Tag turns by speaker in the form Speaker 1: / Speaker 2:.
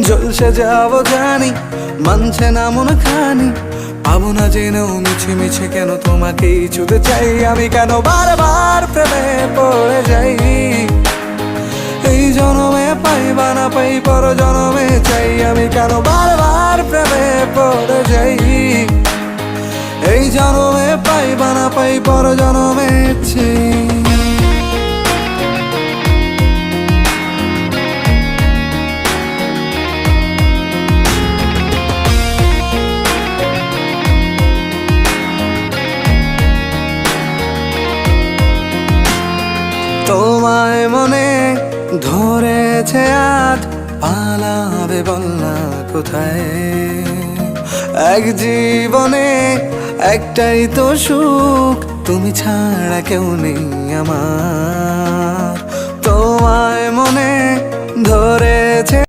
Speaker 1: ঝলসে যাবো জানি, মানছে না মন খানি, পাবো না জেনেও মিছে মিছে কেন তোমাকেই ছুতে চাই আমি, কেন বারবার প্রেমে পড়ে যাই। এই জনমে পাই বা না পাই পর জনমে চাই আমি, কেন বারবার প্রেমে পড়ে যাই। এই জনমে পাই বা না পাই পর জনমে চাই। তোমায় মনে ধরেছে আজ, পালাবে বল না কোথায়। এক জীবনে একটাই তো সুখ, তুমি ছাড়া কেউ নেই আমার। তোমায় মনে ধরেছে